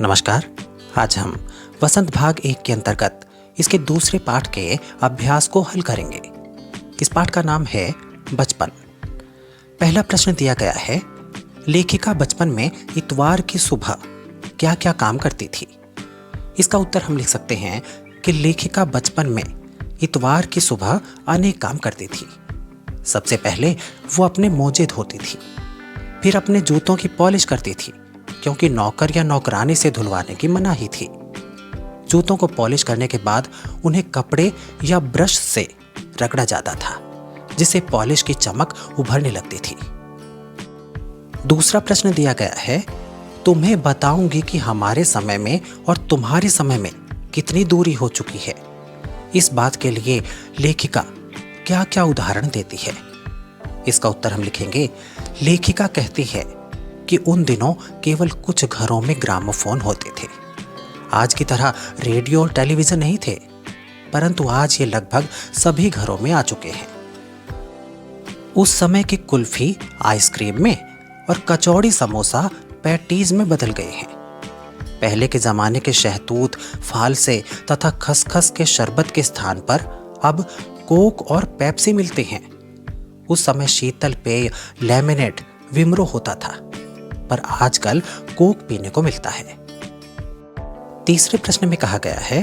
नमस्कार। आज हम वसंत भाग 1 के अंतर्गत इसके दूसरे पाठ के अभ्यास को हल करेंगे। इस पाठ का नाम है बचपन। पहला प्रश्न दिया गया है, लेखिका बचपन में इतवार की सुबह क्या क्या काम करती थी। इसका उत्तर हम लिख सकते हैं कि लेखिका बचपन में इतवार की सुबह अनेक काम करती थी। सबसे पहले वो अपने मोजे धोती थी, फिर अपने जूतों की पॉलिश करती थी, क्योंकि नौकर या नौकरानी से धुलवाने की मनाही थी। जूतों को पॉलिश करने के बाद उन्हें कपड़े या ब्रश से रगड़ा जाता था, जिससे पॉलिश की चमक उभरने लगती थी। दूसरा प्रश्न दिया गया है, तुम्हें बताऊंगी कि हमारे समय में और तुम्हारे समय में कितनी दूरी हो चुकी है। इस बात के लिए लेखिका क्या क्या उदाहरण देती है। इसका उत्तर हम लिखेंगे, लेखिका कहती है कि उन दिनों केवल कुछ घरों में ग्रामोफोन होते थे। आज की तरह रेडियो और टेलीविजन नहीं थे, परंतु आज ये लगभग सभी घरों में आ चुके हैं। उस समय की कुल्फी आइसक्रीम में और कचौड़ी समोसा पैटीज में बदल गए हैं। पहले के जमाने के शहतूत, फालसे तथा खसखस के शरबत के स्थान पर अब कोक और पेप्सी मिलते हैं। उस समय शीतल पेय लेमनेड, विमरो होता था, पर आजकल कोक पीने को मिलता है। तीसरे प्रश्न में कहा गया है,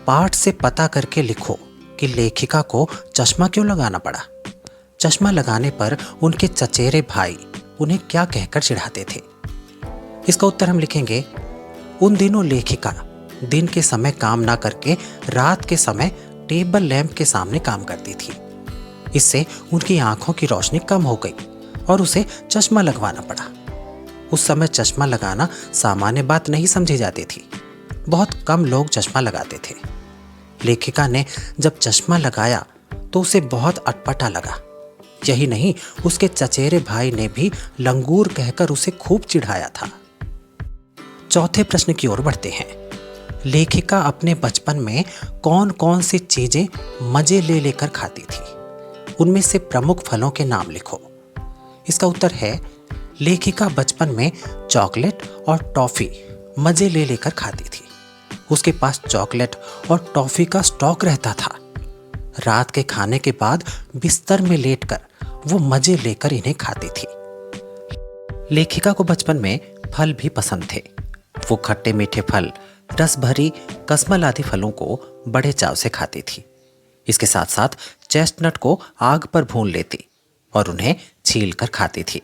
पाठ से पता करके लिखो कि लेखिका को चश्मा क्यों लगाना पड़ा। चश्मा लगाने पर उनके चचेरे भाई उन्हें क्या कहकर चिढ़ाते थे। इसका उत्तर हम लिखेंगे, उन दिनों लेखिका दिन के समय काम ना करके रात के समय टेबल लैंप के सामने काम करती थी। इससे उनकी आंखों की रोशनी कम हो गई और उसे चश्मा लगवाना पड़ा। उस समय चश्मा लगाना सामान्य बात नहीं समझी जाती थी। बहुत कम लोग चश्मा लगाते थे। लेखिका ने जब चश्मा लगाया तो उसे बहुत अटपटा लगा। यही नहीं, उसके चचेरे भाई ने भी लंगूर कहकर उसे खूब चिढ़ाया था। चौथे प्रश्न की ओर बढ़ते हैं। लेखिका अपने बचपन में कौन कौन सी चीजें मजे ले लेकर खाती थी। उनमें से प्रमुख फलों के नाम लिखो। इसका उत्तर है, लेखिका बचपन में चॉकलेट और टॉफी मजे ले लेकर खाती थी। उसके पास चॉकलेट और टॉफी का स्टॉक रहता था। रात के खाने के बाद बिस्तर में लेटकर वो मजे लेकर इन्हें खाती थी। लेखिका को बचपन में फल भी पसंद थे। वो खट्टे मीठे फल, रस भरी कसमल आदि फलों को बड़े चाव से खाती थी। इसके साथ साथ चेस्टनट को आग पर भून लेती और उन्हें छील कर खाती थी।